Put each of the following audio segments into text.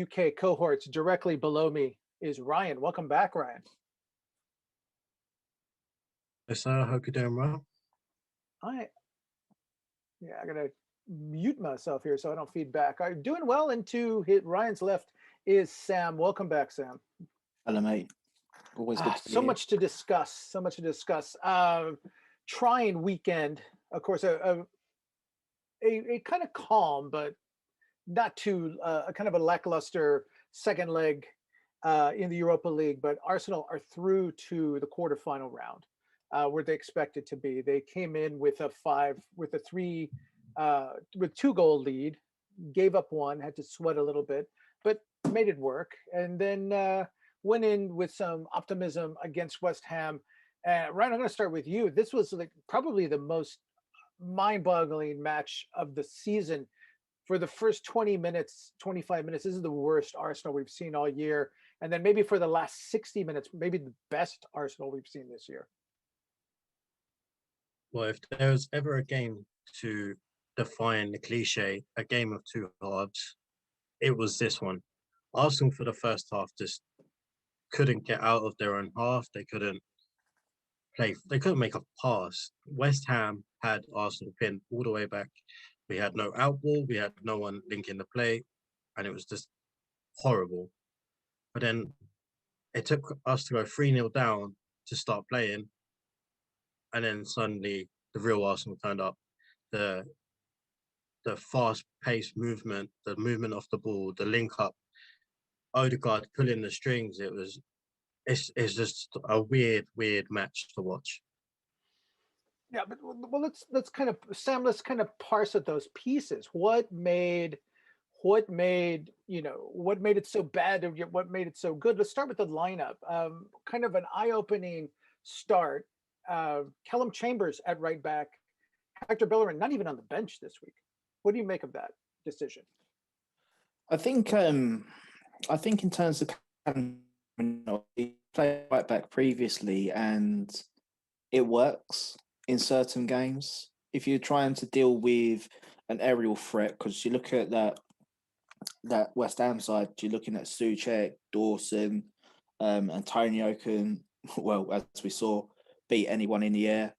UK cohorts. Directly below me is Ryan. Welcome back, Ryan. Yes, sir. I hope you're doing well. I gotta mute myself here so I don't feed back. I'm doing well. And to hit Ryan's left is Sam. Welcome back, Sam. Hello, mate. Always good to be So here. much to discuss. So much to discuss. Trying weekend, of course. A kind of calm, but not too a kind of a lackluster second leg in the Europa League. But Arsenal are through to the quarterfinal round, where they expected to be. They came in with a 2-goal lead, gave up one, had to sweat a little bit, but made it work, and then went in with some optimism against West Ham. Ryan, I'm going to start with you. This was like probably the most mind-boggling match of the season. For the first 20 minutes, 25 minutes, this is the worst Arsenal we've seen all year. And then maybe for the last 60 minutes, maybe the best Arsenal we've seen this year. Well, if there was ever a game to define the cliche, a game of two halves, it was this one. Arsenal for the first half just couldn't get out of their own half. They couldn't make a pass. West Ham had Arsenal pinned all the way back. We had no outball, we had no one linking the play, and it was just horrible. But then it took us to go 3-0 down to start playing, and then suddenly the real Arsenal turned up. The fast-paced movement, the movement off the ball, the link-up, Odegaard pulling the strings, it's just a weird match to watch. Yeah, but let's kind of, Sam, let's kind of parse at those pieces. What made it so bad, or what made it so good? Let's start with the lineup. Kind of an eye-opening start. Callum Chambers at right back, Hector Bellerin not even on the bench this week. What do you make of that decision? I think in terms of he played right back previously, and it works in certain games. If you're trying to deal with an aerial threat, because you look at that West Ham side, you're looking at Souček, Dawson, Antonio can, well, as we saw, beat anyone in the air.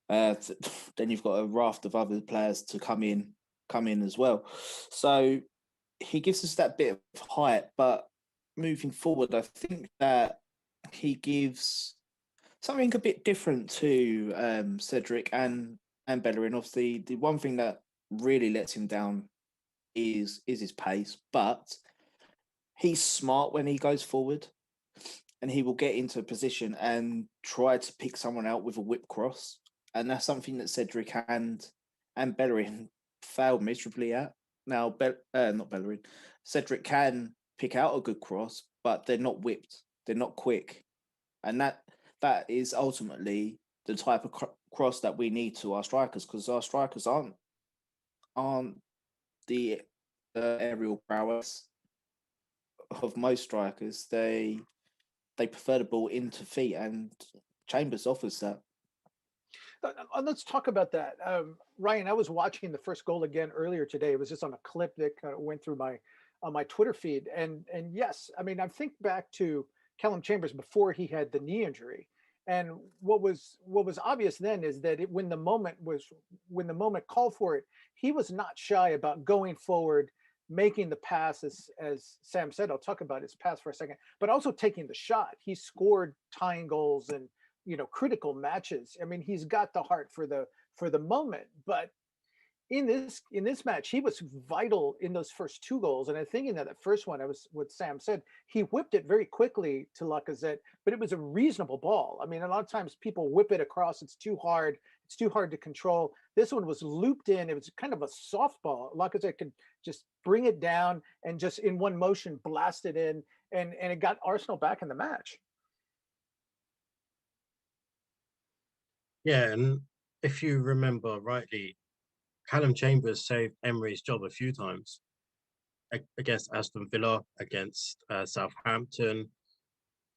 Then you've got a raft of other players to come in as well. So he gives us that bit of height, but moving forward, I think that he gives something a bit different to Cedric and Bellerin. Obviously, the one thing that really lets him down is his pace, but he's smart when he goes forward, and he will get into a position and try to pick someone out with a whip cross, and that's something that Cedric and Bellerin failed miserably at. Now, not Bellerin, Cedric can pick out a good cross, but they're not whipped, they're not quick, and that is ultimately the type of cross that we need to our strikers, because our strikers aren't the aerial prowess of most strikers. They prefer the ball into feet, and Chambers offers that. Let's talk about that. Ryan, I was watching the first goal again earlier today. It was just on a clip that kind of went through my Twitter feed. And yes, I mean, I think back to Callum Chambers before he had the knee injury. And what was obvious then is that when the moment called for it, he was not shy about going forward, making the pass, as Sam said. I'll talk about his pass for a second, but also taking the shot. He scored tying goals and critical matches. I mean, he's got the heart for the moment. But in this match, he was vital in those first two goals. And I think in that first one, I was what Sam said. He whipped it very quickly to Lacazette, but it was a reasonable ball. I mean, a lot of times people whip it across. It's too hard. It's too hard to control. This one was looped in. It was kind of a softball. Lacazette could just bring it down and just in one motion blast it in, and it got Arsenal back in the match. Yeah, and if you remember rightly, Callum Chambers saved Emery's job a few times against Aston Villa, against Southampton.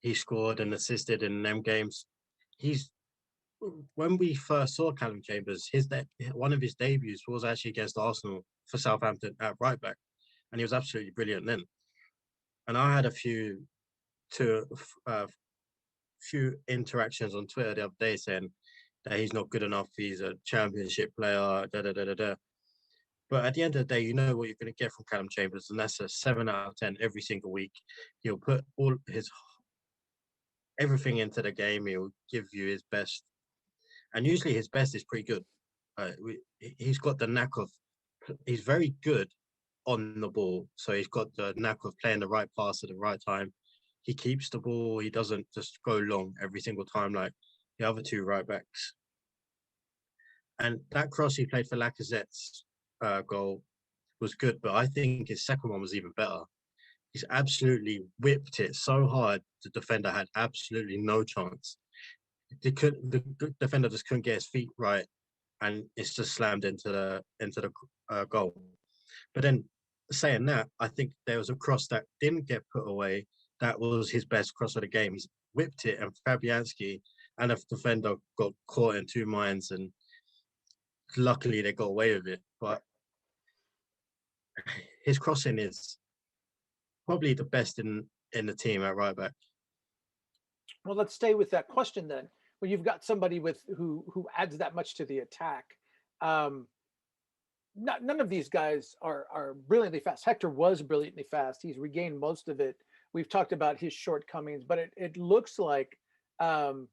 He scored and assisted in them games. When we first saw Callum Chambers, one of his debuts was actually against Arsenal for Southampton at right back, and he was absolutely brilliant then. And I had to few interactions on Twitter the other day saying that he's not good enough. He's a championship player. Da da da da da. But at the end of the day, you know what you're going to get from Callum Chambers, and that's a 7 out of 10 every single week. He'll put all his everything into the game. He'll give you his best, and usually his best is pretty good. He's got the knack of. He's very good on the ball, so he's got the knack of playing the right pass at the right time. He keeps the ball. He doesn't just go long every single time like the other two right backs. And that cross he played for Lacazette's goal was good, but I think his second one was even better. He's absolutely whipped it so hard the defender had absolutely no chance. The defender just couldn't get his feet right, and it's just slammed into the goal. But then saying that, I think there was a cross that didn't get put away. That was his best cross of the game. He's whipped it, and Fabianski and a defender got caught in two minds, and luckily they got away with it. But his crossing is probably the best in the team at right back. Well, let's stay with that question then. When you've got somebody with who adds that much to the attack, none of these guys are brilliantly fast. Hector was brilliantly fast. He's regained most of it. We've talked about his shortcomings, but it looks like I'm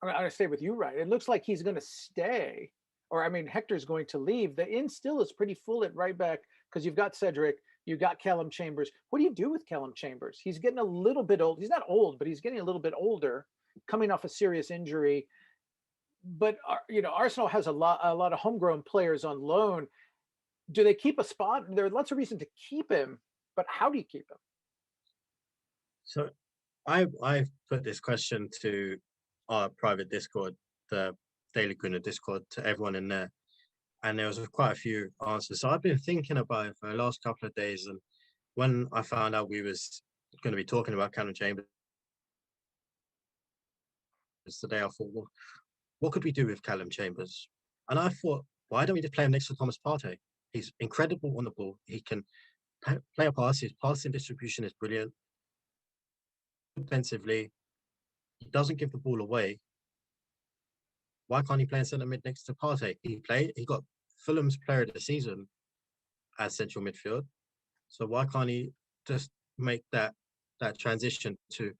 going to stay with you, right? It looks like he's going to stay, or I mean, Hector's going to leave. The inn still is pretty full at right back because you've got Cedric, you've got Callum Chambers. What do you do with Callum Chambers? He's getting a little bit old. He's not old, but he's getting a little bit older, coming off a serious injury. But Arsenal has a lot of homegrown players on loan. Do they keep a spot? There are lots of reasons to keep him, but how do you keep him? So I've put this question to our private Discord, the Daily Gooner Discord, to everyone in there, and there was quite a few answers. So I've been thinking about it for the last couple of days, and when I found out we was going to be talking about Callum Chambers today, I thought, well, what could we do with Callum Chambers? And I thought, why don't we just play him next to Thomas Partey? He's incredible on the ball. He can play a pass. His passing distribution is brilliant. Defensively, he doesn't give the ball away. Why can't he play in centre mid next to Partey? He got Fulham's player of the season as central midfield. So why can't he just make that transition to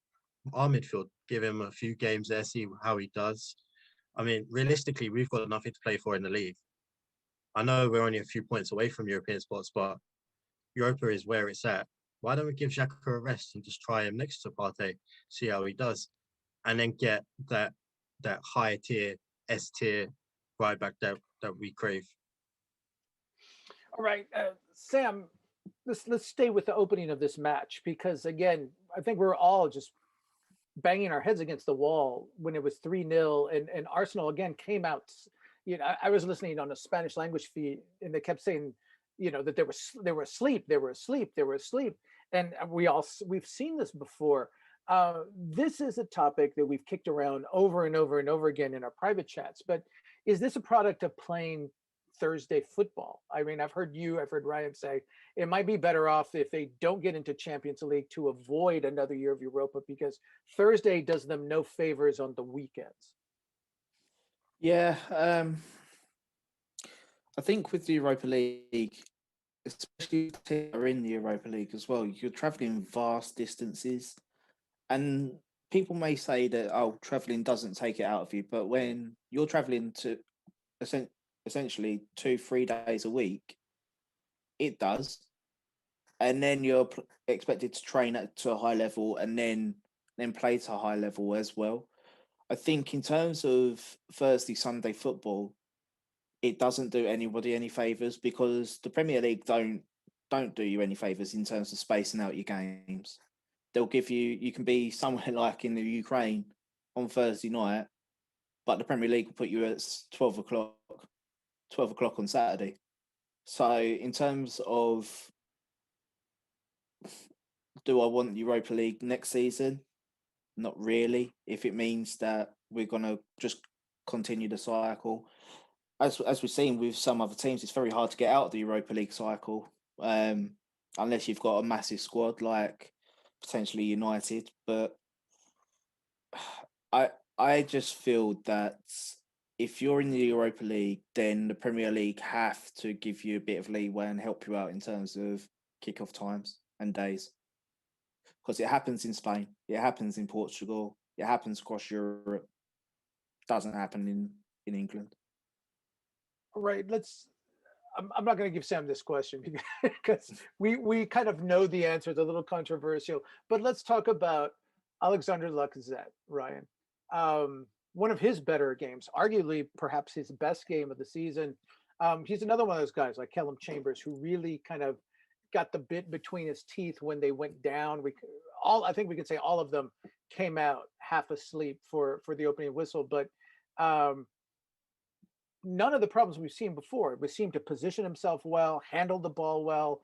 our midfield, give him a few games there, see how he does? I mean, realistically, we've got nothing to play for in the league. I know we're only a few points away from European spots, but Europa is where it's at. Why don't we give Xhaka a rest and just try him next to Partey, see how he does, and then get that high tier, S tier right back that we crave. All right, Sam, let's stay with the opening of this match because again, I think we're all just banging our heads against the wall when it was 3-0 and Arsenal again came out. I was listening on a Spanish language feed and they kept saying, that they were asleep. And we've seen this before. This is a topic that we've kicked around over and over and over again in our private chats, but is this a product of playing Thursday football? I mean, I've heard Ryan say it might be better off if they don't get into Champions League to avoid another year of Europa because Thursday does them no favors on the weekends. Yeah, I think with the Europa League, especially if you're in the Europa League as well, you're travelling vast distances. And people may say that, travelling doesn't take it out of you. But when you're travelling to essentially 2-3 days a week, it does. And then you're expected to train to a high level and then play to a high level as well. I think in terms of Thursday, Sunday football, it doesn't do anybody any favours because the Premier League don't do you any favours in terms of spacing out your games. They'll give you can be somewhere like in the Ukraine on Thursday night, but the Premier League will put you at 12 o'clock on Saturday. So in terms of, do I want Europa League next season? Not really. If it means that we're going to just continue the cycle. As we've seen with some other teams, it's very hard to get out of the Europa League cycle. unless you've got a massive squad like potentially United. But I I just feel that if you're in the Europa League, then the Premier League have to give you a bit of leeway and help you out in terms of kickoff times and days. Because it happens in Spain, it happens in Portugal, it happens across Europe. Doesn't happen in England. Right. I'm not going to give Sam this question because we kind of know the answer. It's a little controversial, but let's talk about Alexander Lacazette, Ryan. One of his better games, arguably perhaps his best game of the season. He's another one of those guys like Kellum Chambers who really kind of got the bit between his teeth when they went down. I think we could say all of them came out half asleep for the opening whistle, but um, none of the problems we've seen before. We seemed to position himself well, handle the ball well.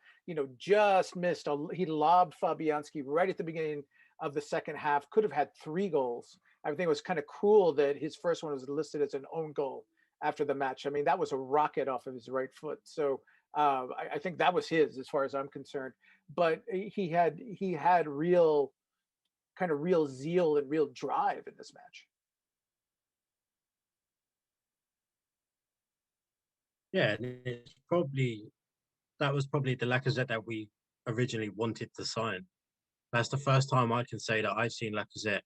Just missed. He lobbed Fabianski right at the beginning of the second half. Could have had 3 goals. I think it was kind of cruel that his first one was listed as an own goal after the match. I mean, that was a rocket off of his right foot. So I think that was his, as far as I'm concerned. But he had real zeal and real drive in this match. Yeah, and that was probably the Lacazette that we originally wanted to sign. That's the first time I can say that I've seen Lacazette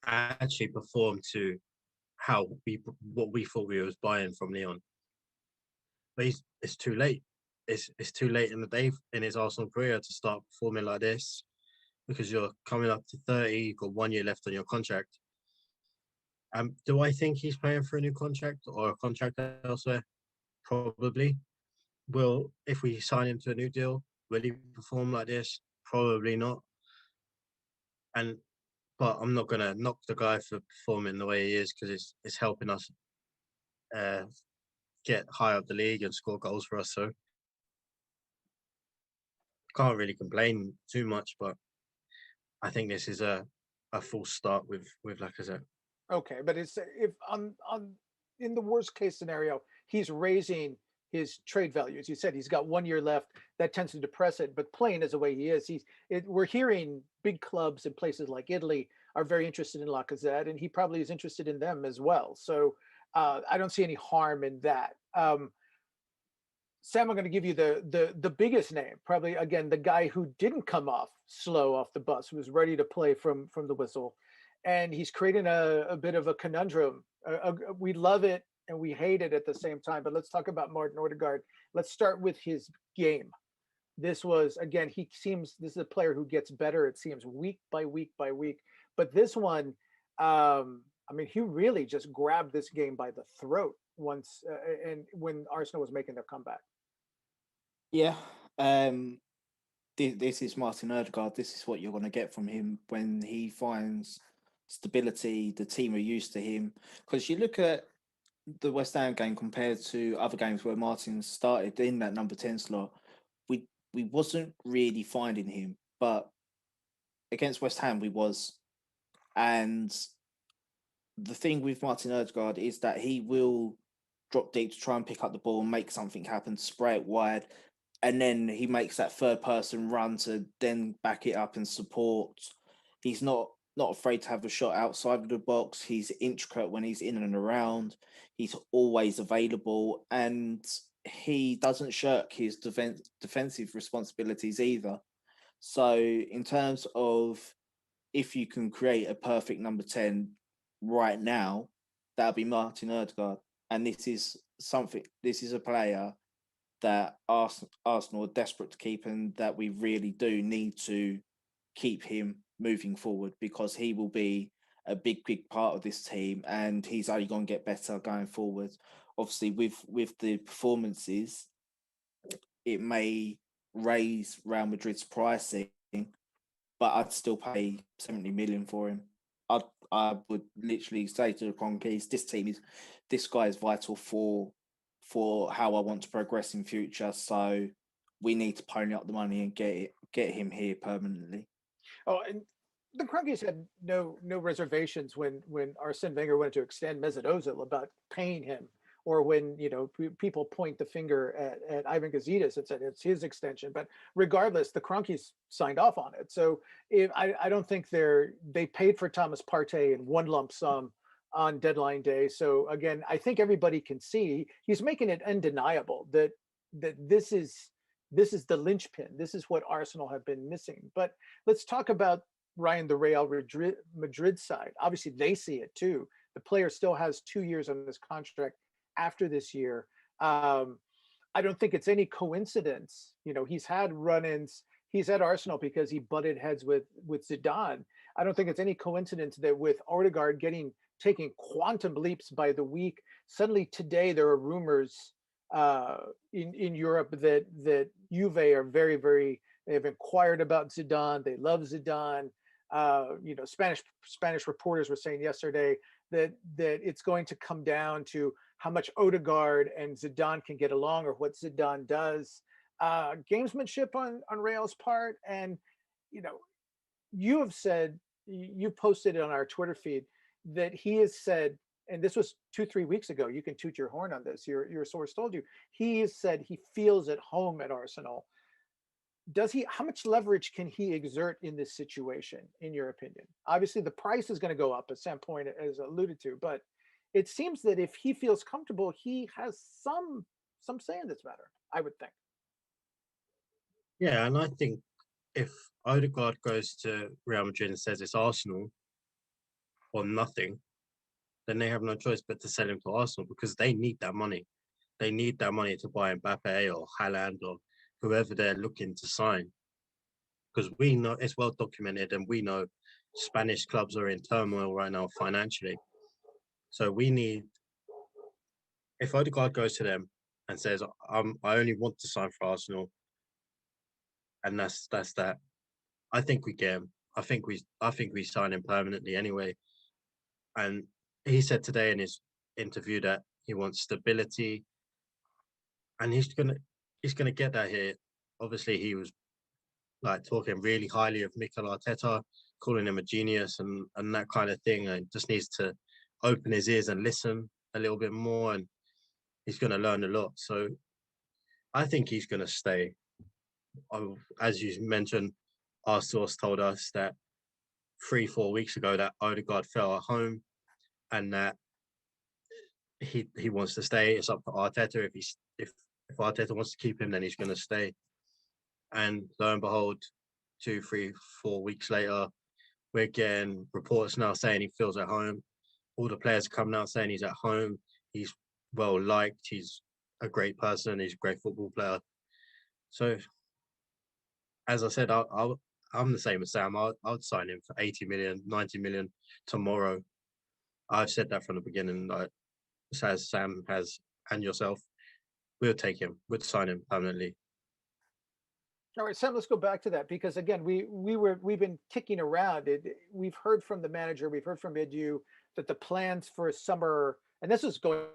actually perform to what we thought we was buying from Leon. But it's too late. It's too late in the day in his Arsenal career to start performing like this, because you're coming up to 30, you've got 1 year left on your contract. Do I think he's playing for a new contract or a contract elsewhere? Probably. If we sign him to a new deal, will he perform like this? Probably not. But I'm not gonna knock the guy for performing the way he is, because it's helping us get high up the league and score goals for us. So can't really complain too much. But I think this is a false start with Lacazette. Okay, but it's if on in the worst case scenario, he's raising his trade value. As you said, he's got 1 year left. That tends to depress it. But playing as the way he is, we're hearing big clubs in places like Italy are very interested in Lacazette, and he probably is interested in them as well. So I don't see any harm in that. Sam, I'm going to give you the biggest name, probably again the guy who didn't come off slow off the bus, who was ready to play from the whistle, and he's creating a bit of a conundrum. We love it and we hate it at the same time. But let's talk about Martin Odegaard. Let's start with his game. This was again. This is a player who gets better. It seems week by week by week. But this one, I mean, he really just grabbed this game by the throat once, and when Arsenal was making their comeback. Yeah. This is Martin Odegaard. This is what you're going to get from him when he finds stability. The team are used to him. Because you look at the West Ham game compared to other games where Martin started in that number 10 slot, we wasn't really finding him. But against West Ham, we was. And the thing with Martin Odegaard is that he will drop deep to try and pick up the ball and make something happen, spray it wide, and then he makes that third person run to then back it up and support. He's not afraid to have a shot outside of the box. He's intricate when he's in and around. He's always available, and he doesn't shirk his defensive responsibilities either. So in terms of if you can create a perfect number 10 right now, that'll be Martin Odegaard. And this is a player that Arsenal are desperate to keep, and that we really do need to keep him moving forward, because he will be a big part of this team, and he's only going to get better going forward. Obviously, with the performances, it may raise Real Madrid's pricing, but I'd still pay 70 million for him. I would literally say to the Conkeys, this guy is vital for how I want to progress in future. So we need to pony up the money and get him here permanently. Oh, and the Kroenkes had no reservations when Arsene Wenger wanted to extend Mesut Ozil about paying him or when people point the finger at Ivan Gazidis and said it's his extension. But regardless, the Kroenkes signed off on it. So I don't think they paid for Thomas Partey in one lump sum on deadline day. So again, I think everybody can see he's making it undeniable that this is the linchpin. This is what Arsenal have been missing. But let's talk about, Ryan, the Real Madrid side. Obviously, they see it too. The player still has 2 years on this contract after this year. I don't think it's any coincidence. He's had run-ins. He's at Arsenal because he butted heads with Zidane. I don't think it's any coincidence that with Odegaard taking quantum leaps by the week, suddenly today there are rumors in Europe that Juve are very, very. They've inquired about Zidane. They love Zidane. Spanish reporters were saying yesterday that it's going to come down to how much Odegaard and Zidane can get along, or what Zidane does. Gamesmanship on Real's part, and you have said, you posted it on our Twitter feed that he has said, and this was 2-3 weeks ago. You can toot your horn on this. Your source told you. He has said he feels at home at Arsenal. Does he? How much leverage can he exert in this situation, in your opinion? Obviously, the price is going to go up, as Sam Point has alluded to, but it seems that if he feels comfortable, he has some say in this matter, I would think. Yeah, and I think if Odegaard goes to Real Madrid and says it's Arsenal or nothing, then they have no choice but to sell him to Arsenal, because they need that money. They need that money to buy Mbappe or Haaland or whoever they're looking to sign. Because we know, it's well documented, and we know Spanish clubs are in turmoil right now financially. So we need, if Odegaard goes to them and says, I only want to sign for Arsenal, and that's that, I think we get him. I think we sign him permanently anyway. And he said today in his interview that he wants stability, and he's gonna get that here. Obviously, he was like talking really highly of Mikel Arteta, calling him a genius and that kind of thing, and just needs to open his ears and listen a little bit more, and he's going to learn a lot. So I think he's going to stay. As you mentioned, our source told us that 3-4 weeks ago that Odegaard fell at home, and that he wants to stay. It's up to Arteta. If Arteta wants to keep him, then he's going to stay. And lo and behold, 2, 3, 4 weeks later, we're getting reports now saying he feels at home. All the players are coming out saying he's at home. He's well liked. He's a great person. He's a great football player. So, as I said, I'm the same as Sam. I'd sign him for 80 million, 90 million tomorrow. I've said that from the beginning. As Sam has, and yourself, we'll take him. We'd sign him permanently. All right, Sam, let's go back to that, because again, we've been kicking around it. We've heard from the manager, we've heard from Edu that the plans for summer, and this was going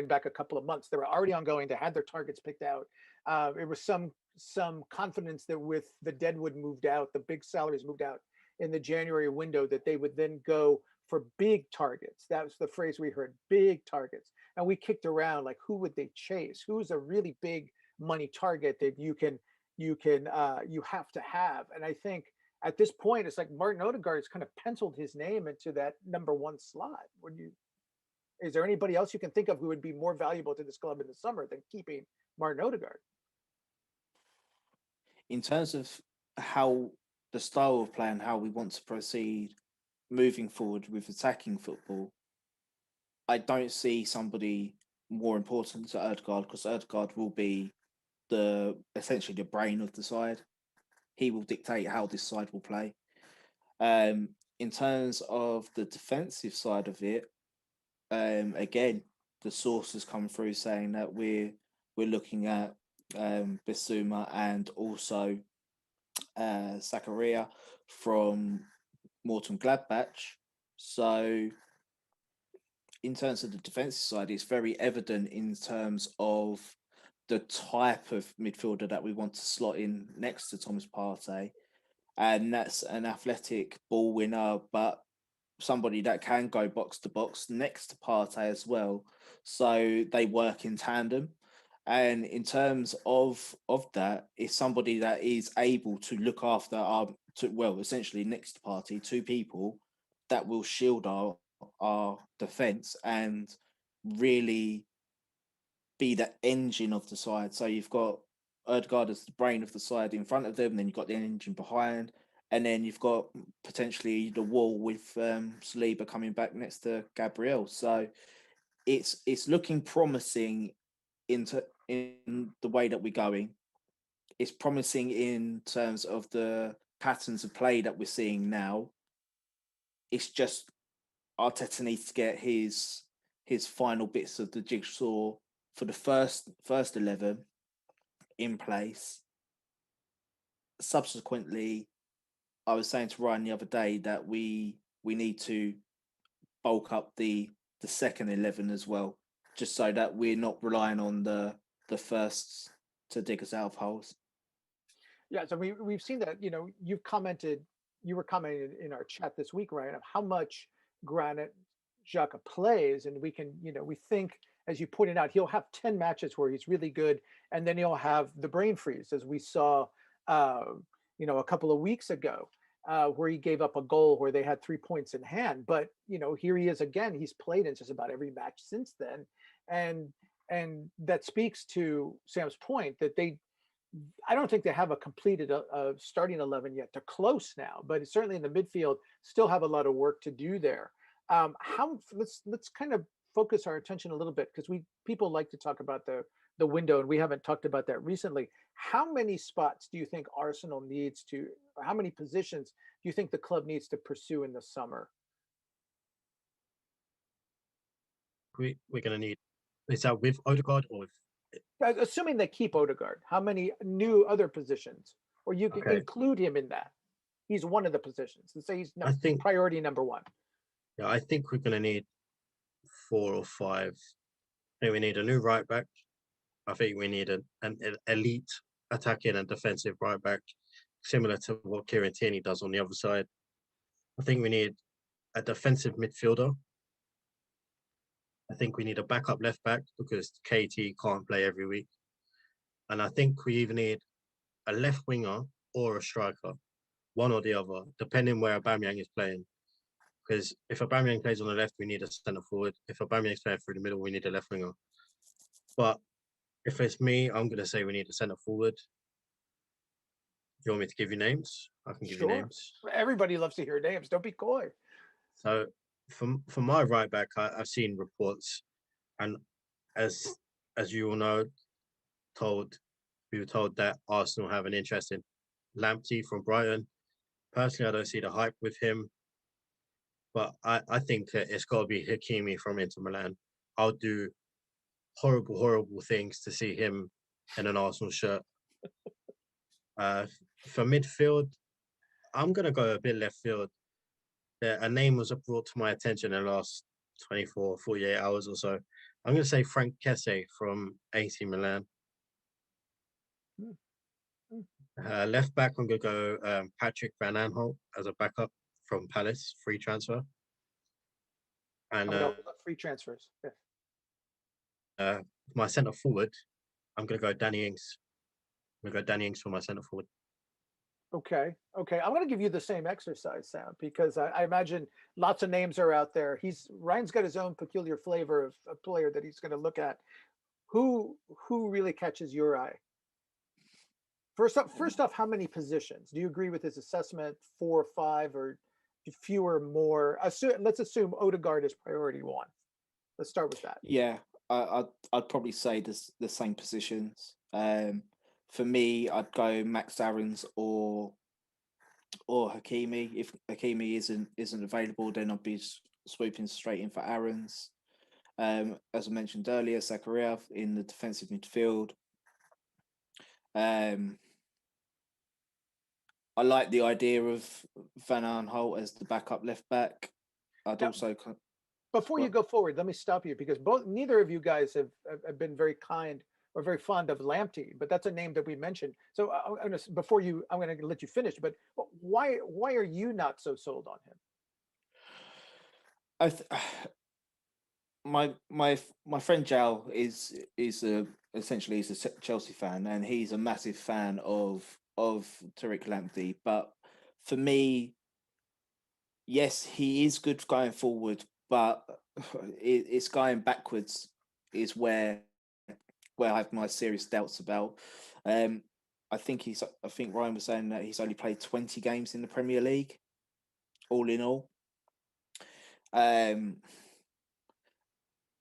back a couple of months, they were already ongoing. They had their targets picked out. It was some confidence that with the Deadwood moved out, the big salaries moved out in the January window, that they would then go for big targets. That was the phrase we heard, big targets. And we kicked around like, who would they chase? Who's a really big money target that you have to have? And I think at this point, it's like Martin Odegaard has kind of penciled his name into that number one slot. Is there anybody else you can think of who would be more valuable to this club in the summer than keeping Martin Odegaard? In terms of how the style of play and how we want to proceed moving forward with attacking football, I don't see somebody more important to Odegaard, because Odegaard will be essentially the brain of the side. He will dictate how this side will play. In terms of the defensive side of it, again, the source has come through saying that we're looking at Bissouma and also Zakaria from Morton Gladbach. So in terms of the defensive side, it's very evident in terms of the type of midfielder that we want to slot in next to Thomas Partey. And that's an athletic ball winner, but somebody that can go box to box next to Partey as well, so they work in tandem. And in terms of that, is somebody that is able to look after essentially next to Partey, two people that will shield our defense and really be the engine of the side. So you've got Odegaard as the brain of the side in front of them, then you've got the engine behind, and then you've got potentially the wall with Saliba coming back next to Gabriel. So it's looking promising in the way that we're going. It's promising in terms of the patterns of play that we're seeing now. It's just Arteta needs to get his final bits of the jigsaw for the first 11 in place. Subsequently, I was saying to Ryan the other day that we need to bulk up the second 11 as well, just so that we're not relying on the firsts to dig us out of holes. Yeah, so we've seen that. You know, you were commenting in our chat this week, Ryan, of how much Granit Xhaka plays, and we can, we think, as you pointed out, he'll have 10 matches where he's really good, and then he'll have the brain freeze, as we saw, a couple of weeks ago, where he gave up a goal where they had 3 points in hand. But here he is again. He's played in just about every match since then, and that speaks to Sam's point that I don't think they have a completed starting 11 yet. They're close now, but certainly in the midfield, still have a lot of work to do there. Let's kind of focus our attention a little bit, because people like to talk about the window, and we haven't talked about that recently. How many spots do you think Arsenal needs to, or how many positions do you think the club needs to pursue in the summer? We're going to need, is that with Odegaard or with? Assuming they keep Odegaard, how many new other positions, or you can include him in that? He's one of the positions. Let's say he's priority number one. Yeah, I think we're going to need 4 or 5. I think we need a new right back. I think we need an elite attacking and defensive right back, similar to what Kieran Tierney does on the other side. I think we need a defensive midfielder. I think we need a backup left back, because KT can't play every week. And I think we even need a left winger or a striker, one or the other, depending where Aubameyang is playing. Because if Aubameyang plays on the left, we need a centre forward. If Aubameyang is playing through the middle, we need a left winger. But if it's me, I'm going to say we need a centre forward. Do you want me to give you names? I can give you names. Everybody loves to hear names. Don't be coy. So for my right back, I've seen reports, and as you all know, we were told that Arsenal have an interest in Lamptey from Brighton. Personally, I don't see the hype with him, but I think it's got to be Hakimi from Inter Milan. I'll do horrible things to see him in an Arsenal shirt. For midfield, I'm going to go a bit left field. A name was brought to my attention in the last 24, 48 hours or so. I'm going to say Frank Kessie from AC Milan. Left back, I'm going to go Patrick Van Aanholt as a backup from Palace, free transfer. And free transfers. Yeah. My centre forward, I'm going to go Danny Ings. I'm going to go Danny Ings for my centre forward. Okay. I'm going to give you the same exercise, Sam, because I imagine lots of names are out there. Ryan's got his own peculiar flavor of a player that he's going to look at. Who really catches your eye? First off, how many positions? Do you agree with his assessment? 4 or 5, or fewer, more? Let's assume Odegaard is priority 1. Let's start with that. Yeah, I'd probably say the same positions. For me, I'd go Max Aarons or Hakimi. If Hakimi isn't available, then I'd be swooping straight in for Aarons. As I mentioned earlier, Zakaria in the defensive midfield. I like the idea of Van Aanholt as the backup left back. Before you go forward, let me stop you, because neither of you guys have been very kind or very fond of Lamptey, but that's a name that we mentioned. So I'm going to let you finish. But why are you not so sold on him? I th- my friend Jal is essentially he's a Chelsea fan, and he's a massive fan of Tariq Lamptey. But for me, yes, he is good going forward, but it's going backwards is where I have my serious doubts about. Um, I think Ryan was saying that he's only played 20 games in the Premier League, all in all. Um,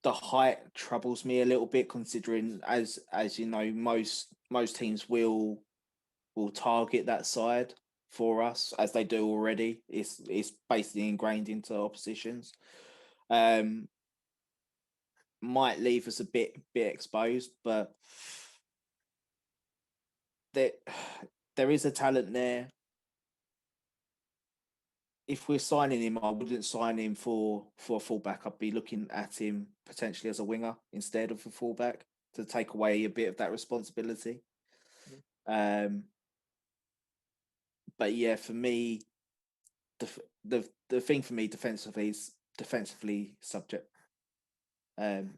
the height troubles me a little bit, considering as you know, most teams will target that side for us as they do already. It's basically ingrained into oppositions. Um, might leave us a bit exposed, but there there is a talent there. If we're signing him, I wouldn't sign him for a fullback. I'd be looking at him potentially as a winger instead of a fullback to take away a bit of that responsibility. Um, but yeah, for me, the thing for me defensively is defensively subject. Um,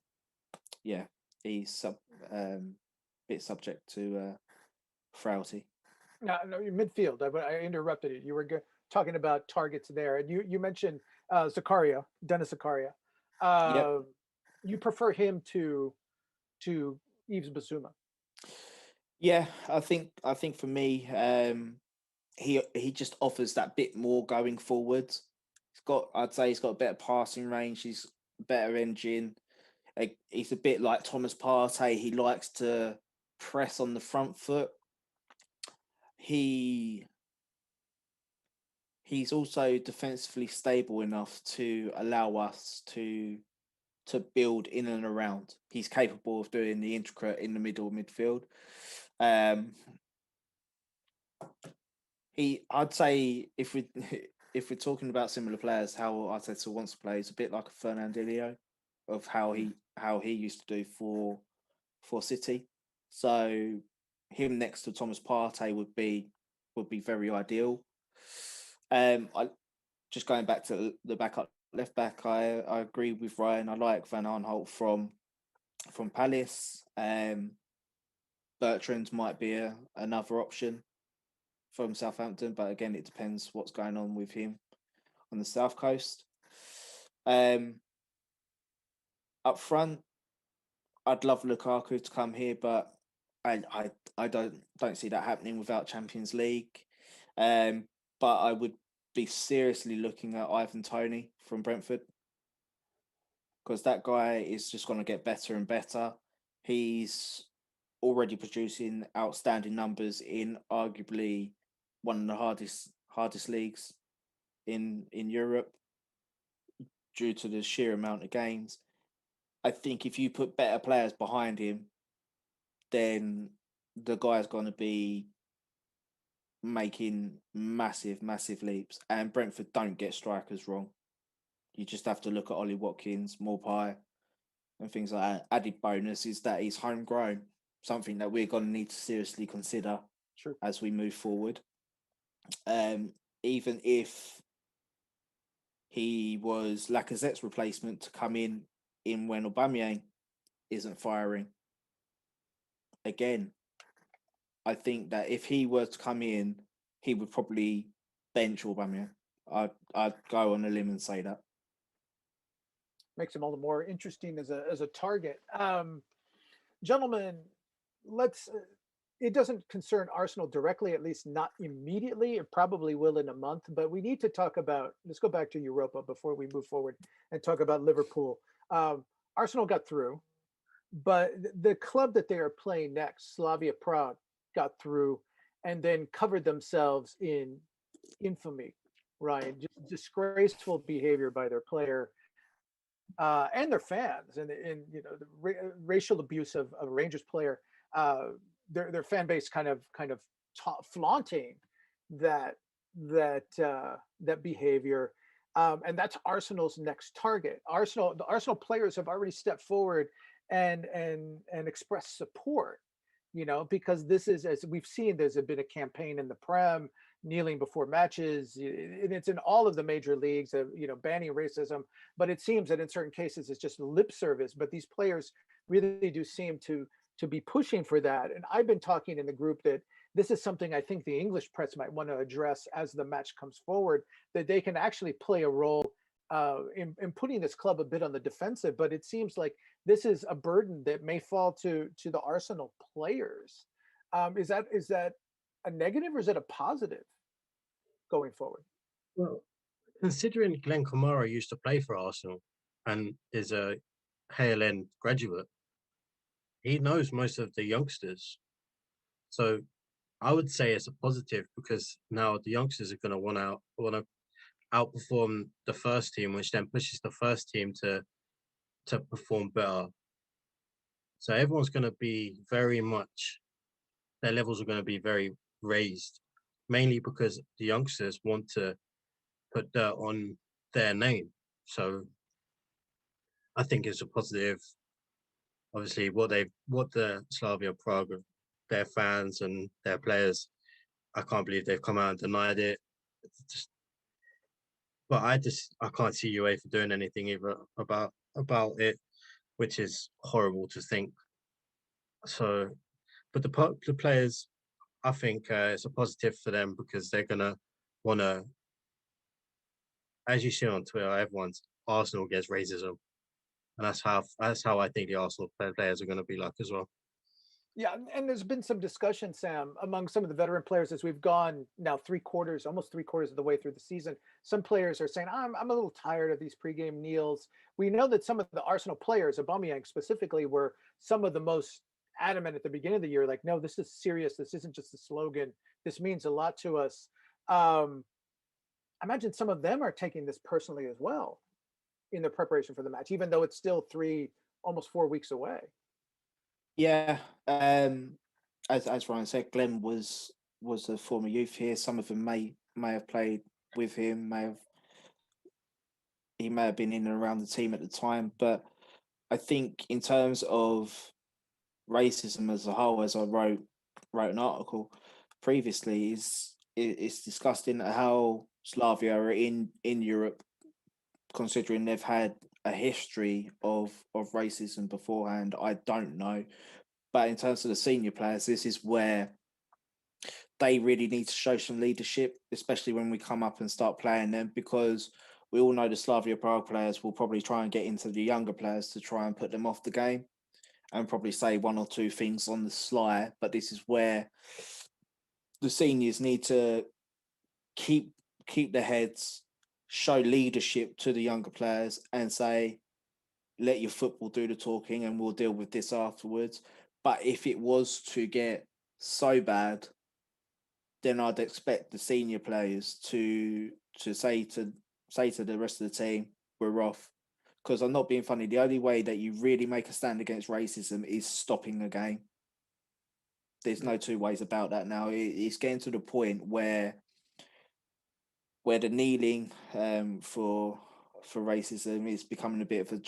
yeah, he's bit subject to frailty. No, midfield. I interrupted you. You were talking about targets there, and you mentioned Zakaria, Dennis Zakaria. Yep. Uh, you prefer him to Yves Basuma. Yeah, I think for me, he just offers that bit more going forward. I'd say he's got a better passing range. He's a better engine. He's a bit like Thomas Partey. He likes to press on the front foot. He he's also defensively stable enough to allow us to build in and around. He's capable of doing the intricate in the middle midfield. Um, I'd say if we if we're talking about similar players, how Arteta wants to play is a bit like a Fernandinho of how he used to do for City. So him next to Thomas Partey would be very ideal. I just going back to the backup left back, I agree with Ryan. I like Van Aanholt from Palace. Bertrand might be another option from Southampton, but again, it depends what's going on with him on the south coast. Um, up front, I'd love Lukaku to come here, but I don't see that happening without Champions League. Um, but I would be seriously looking at Ivan Toney from Brentford because that guy is just going to get better and better. He's already producing outstanding numbers in arguably one of the hardest leagues in Europe due to the sheer amount of games. I think if you put better players behind him, then the guy's going to be making massive leaps. And Brentford don't get strikers wrong. You just have to look at Ollie Watkins, Morpie, and things like that. Added bonus is that he's homegrown, something that we're going to need to seriously consider as we move forward. Even if he was Lacazette's replacement to come in when Aubameyang isn't firing. Again, I think that if he were to come in, he would probably bench Aubameyang. I'd go on a limb and say that. Makes him all the more interesting as a target. Gentlemen, let's. It doesn't concern Arsenal directly, at least not immediately. It probably will in a month, but we need to talk about. Let's go back to Europa before we move forward and talk about Liverpool. Arsenal got through, but the club that they are playing next, Slavia Prague, got through and then covered themselves in infamy. Ryan, just disgraceful behavior by their player and their fans, and you know the racial abuse of a Rangers player. Their fan base kind of flaunting that that behavior, and that's Arsenal's next target. The Arsenal players have already stepped forward and expressed support. You know, because this is, as we've seen, there's been a campaign in the Prem. kneeling before matches. And it's in all of the major leagues of, banning racism. But it seems that in certain cases it's just lip service. But these players really do seem to be pushing for that. And I've been talking in the group that this is something I think the English press might want to address as the match comes forward, that they can actually play a role in putting this club a bit on the defensive. But it seems like this is a burden that may fall to the Arsenal players. Is that a negative or is it a positive going forward? Well, considering Glenn Kamara used to play for Arsenal and is a Hale End graduate, he knows most of the youngsters. So I would say it's a positive because now the youngsters are going to want to outperform the first team, which then pushes the first team to perform better. So everyone's going to be their levels are going to be very raised, mainly because the youngsters want to put dirt on their name. So I think it's a positive. Obviously, what the Slavia Prague, their fans and their players, I can't believe they've come out and denied it. But I can't see UEFA doing anything either about it, which is horrible to think. So, but the players, I think it's a positive for them because they're gonna want to, as you see on Twitter, everyone's Arsenal gets racism, and that's how I think the Arsenal players are going to be like as well. Yeah, and there's been some discussion, Sam, among some of the veteran players as we've gone now almost three quarters of the way through the season. Some players are saying, I'm a little tired of these pregame kneels. We know that some of the Arsenal players, Aubameyang specifically, were some of the most adamant at the beginning of the year, like, no, this is serious. This isn't just a slogan. This means a lot to us. I imagine some of them are taking this personally as well in the preparation for the match, even though it's still almost 4 weeks away. Yeah, as Ryan said, Glenn was a former youth here. Some of them may have played with him. He may have been in and around the team at the time. But I think in terms of racism as a whole, as I wrote an article previously, it's disgusting how Slavia are in Europe, considering they've had a history of racism beforehand. I don't know. But in terms of the senior players, this is where they really need to show some leadership, especially when we come up and start playing them, because we all know the Slavia Prague players will probably try and get into the younger players to try and put them off the game and probably say one or two things on the sly. But this is where the seniors need to keep their heads, show leadership to the younger players and say, let your football do the talking and we'll deal with this afterwards. But if it was to get so bad, then I'd expect the senior players to say to the rest of the team, we're off. Because I'm not being funny. The only way that you really make a stand against racism is stopping a game. There's no two ways about that now. It's getting to the point where the kneeling for racism is becoming a bit of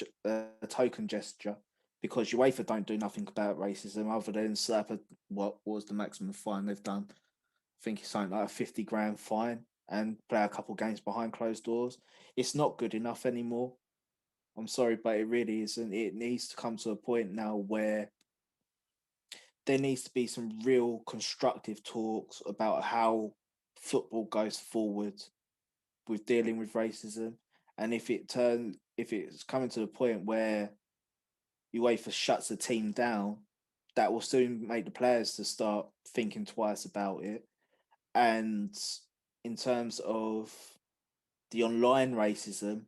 a token gesture, because UEFA don't do nothing about racism other than slap what was the maximum fine they've done. I think it's something like a 50 grand fine and play a couple games behind closed doors. It's not good enough anymore. I'm sorry, but it really isn't. It needs to come to a point now where there needs to be some real constructive talks about how football goes forward with dealing with racism. And if it's coming to the point where UEFA shuts a team down, that will soon make the players to start thinking twice about it. And in terms of the online racism,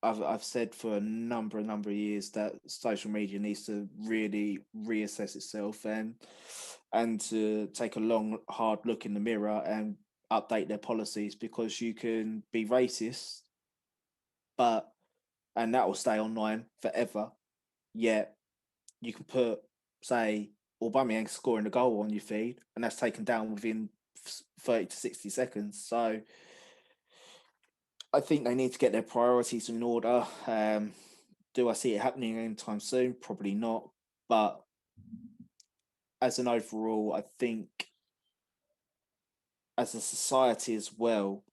I've said for a number of years that social media needs to really reassess itself and to take a long, hard look in the mirror and update their policies, because you can be racist, and that will stay online forever. Yet you can put, say, Aubameyang scoring a goal on your feed, and that's taken down within 30 to 60 seconds. So I think they need to get their priorities in order. Do I see it happening anytime soon? Probably not. But as an overall, I think as a society as well,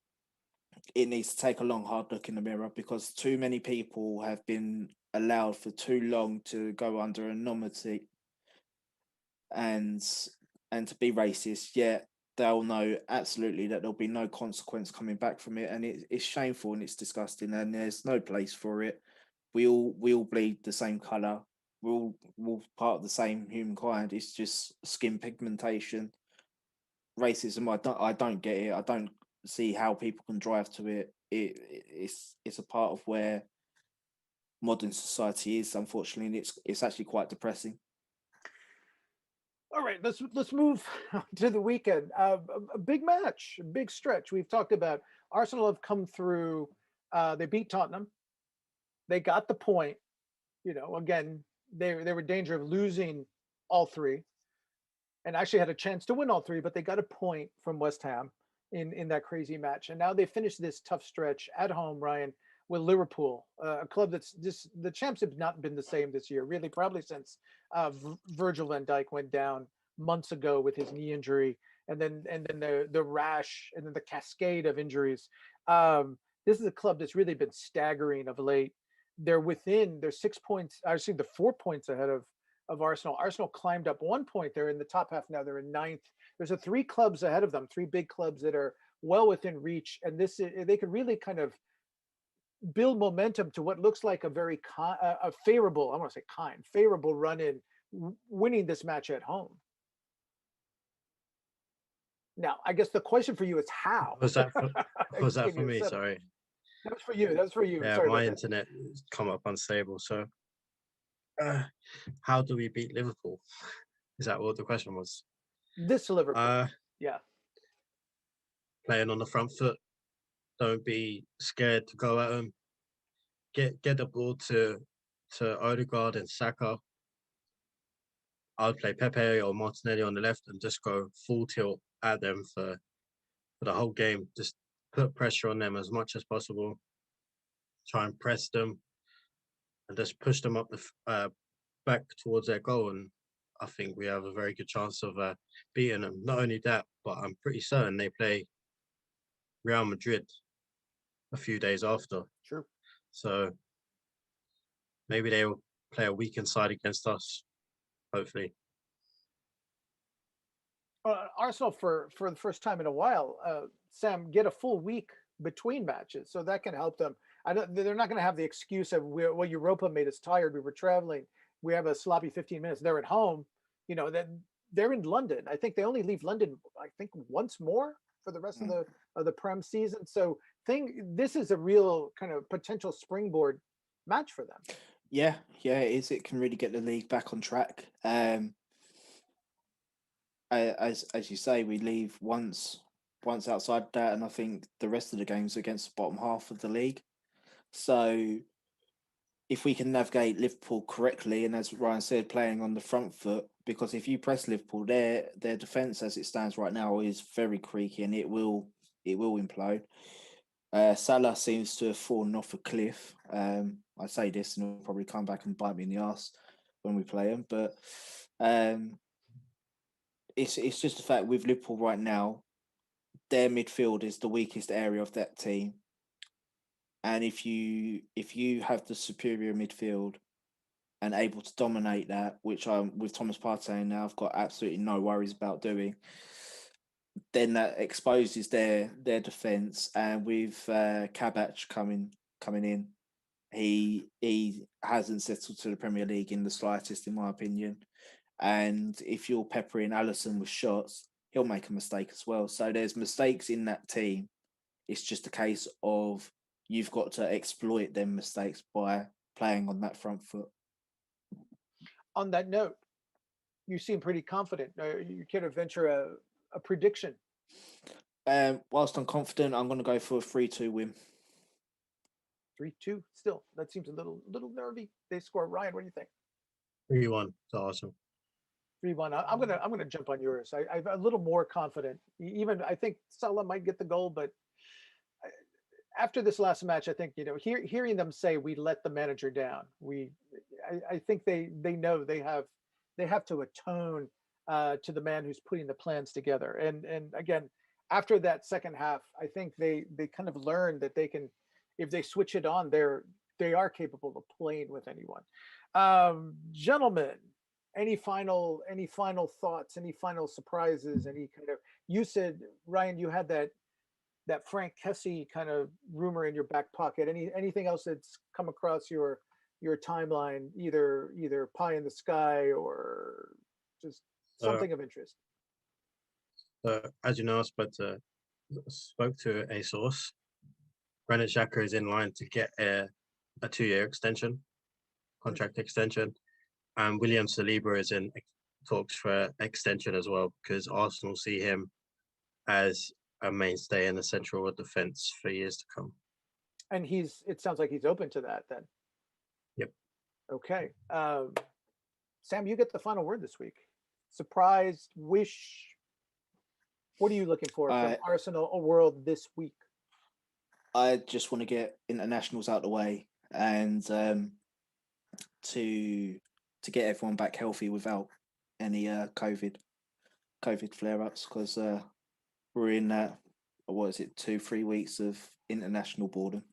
it needs to take a long, hard look in the mirror, because too many people have been allowed for too long to go under anonymity and to be racist. Yet they'll know absolutely that there'll be no consequence coming back from it, and it's shameful and it's disgusting, and there's no place for it. We all bleed the same color. We're all part of the same humankind. It's just skin pigmentation. Racism, I don't get it. I don't see how people can drive to it. It's a part of where modern society is, unfortunately, and it's actually quite depressing. All right, let's move to the weekend. A big match, a big stretch. We've talked about Arsenal have come through. They beat Tottenham. They got the point. Again, they were in danger of losing all three, and actually had a chance to win all three, but they got a point from West Ham in that crazy match. And now they finished this tough stretch at home, Ryan, with Liverpool, a club that's just the champs have not been the same this year, really, probably since Virgil van Dijk went down months ago with his knee injury, and then the rash, and then the cascade of injuries. This is a club that's really been staggering of late. They're 6 points, actually the 4 points ahead of Arsenal. Arsenal climbed up 1 point. They're in the top half now. They're in ninth. There's three clubs ahead of them, three big clubs that are well within reach, and they could really kind of build momentum to what looks like a favorable, I want to say favorable run in winning this match at home. Now, I guess the question for you is how. Was that for, I was just that gave for you a me? setup. Sorry. That was for you. That was for you. Yeah, Sorry my about that. internet has come up unstable. So, how do we beat Liverpool? Is that what the question was? This Liverpool. Yeah. Playing on the front foot. Don't be scared to go at them. Get the ball to Odegaard and Saka. I'll play Pepe or Martinelli on the left and just go full tilt at them for the whole game. Just put pressure on them as much as possible. Try and press them and just push them up back towards their goal. And I think we have a very good chance of beating them. Not only that, but I'm pretty certain they play Real Madrid a few days after. Sure. So maybe they will play a weakened side against us, hopefully. Arsenal for the first time in a while, Sam, get a full week between matches, so that can help them. They're not going to have the excuse of well, Europa made us tired. We were traveling. We have a sloppy 15 minutes. They're at home. That they're in London. I think they only leave London, I think, once more for the rest of the Prem season. So this is a real kind of potential springboard match for them. Yeah, it is. It can really get the league back on track. As you say, we leave once outside that, and I think the rest of the games are against the bottom half of the league. So if we can navigate Liverpool correctly, and as Ryan said, playing on the front foot, because if you press Liverpool, their defence as it stands right now is very creaky, and it will implode. Salah seems to have fallen off a cliff. I say this, and he'll probably come back and bite me in the arse when we play him, but it's just the fact with Liverpool right now, their midfield is the weakest area of that team. And if you have the superior midfield and able to dominate that, which I'm with Thomas Partey now, I've got absolutely no worries about doing, then that exposes their defence. And with Kabach coming in, he hasn't settled to the Premier League in the slightest, in my opinion. And if you're peppering Alisson with shots, he'll make a mistake as well. So there's mistakes in that team. It's just a case of you've got to exploit them mistakes by playing on that front foot. On that note, you seem pretty confident. You can venture a prediction. Whilst I'm confident, I'm going to go for a 3-2 win. 3-2. Still, that seems a little nervy. They score. Ryan, what do you think? 3-1 to Arsenal. 3-1. I'm gonna jump on yours. I'm a little more confident. Even I think Salah might get the goal, but after this last match, I think hearing them say we let the manager down. I think they know they have to atone to the man who's putting the plans together. And again, after that second half, I think they kind of learned that they can, if they switch it on, they are capable of playing with anyone. Gentlemen, any final thoughts, any final surprises, any kind of, you said, Ryan, you had that Frank Kessie kind of rumor in your back pocket. Anything else that's come across your timeline, either pie in the sky or just Uh, something of interest? as you know, I spoke to a source. Granit Xhaka is in line to get a 2-year extension, contract extension, and William Saliba is in talks for extension as well, because Arsenal see him as a mainstay in the central defence for years to come. And it sounds like he's open to that then. Yep. Okay. Sam, you get the final word this week. Surprised, wish. What are you looking for from Arsenal World this week? I just want to get internationals out the way and to get everyone back healthy without any COVID flare-ups, because we're in that, what is it, 2-3 weeks of international boredom.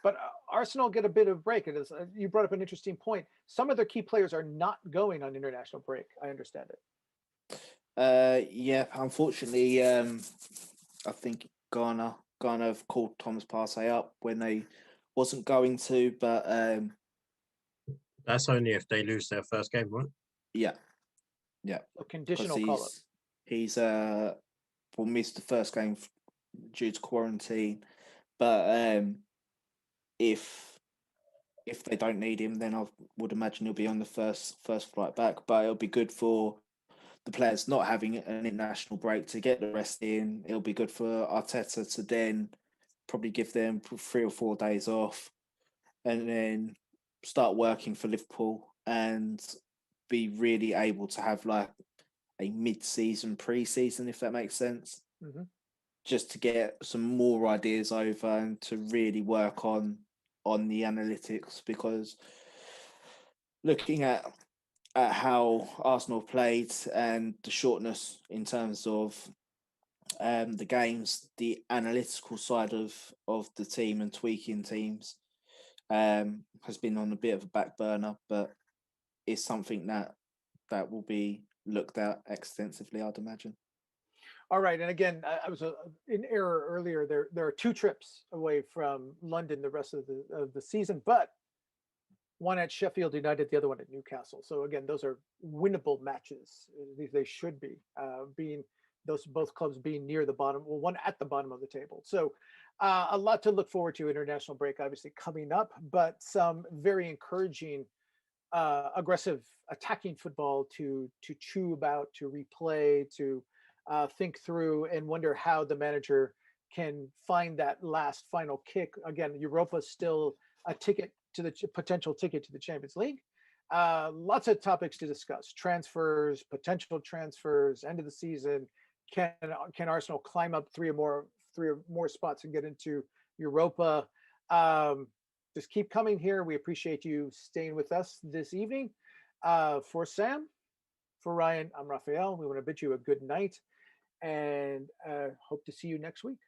But Arsenal get a bit of break. It is, you brought up an interesting point. Some of their key players are not going on international break. I understand it. Yeah, unfortunately, I think Ghana have called Thomas Partey up when they wasn't going to, but that's only if they lose their first game, right? Yeah. So conditional call up. He's will miss the first game due to quarantine, but if they don't need him, then I would imagine he'll be on the first flight back. But it'll be good for the players not having an international break to get the rest in. It'll be good for Arteta to then probably give them 3 or 4 days off and then start working for Liverpool and be really able to have like a mid-season pre-season, if that makes sense. Mm-hmm. Just to get some more ideas over and to really work on the analytics, because looking at how Arsenal played and the shortness in terms of the games, the analytical side of the team and tweaking teams has been on a bit of a back burner, but it's something that will be looked at extensively, I'd imagine. All right, and again, I was in error earlier. There are 2 trips away from London the rest of the season, but one at Sheffield United, the other one at Newcastle. So again, those are winnable matches. They should be, being those both clubs being near the bottom, well, one at the bottom of the table. So a lot to look forward to. International break obviously coming up, but some very encouraging, aggressive attacking football to chew about, to replay, to think through, and wonder how the manager can find that last final kick. Again, Europa is still a ticket to the potential ticket to the Champions League. Lots of topics to discuss: transfers, potential transfers, end of the season. Can Arsenal climb up 3 or more spots and get into Europa? Just keep coming here. We appreciate you staying with us this evening. For Sam, for Ryan, I'm Raphael. We want to bid you a good night and hope to see you next week.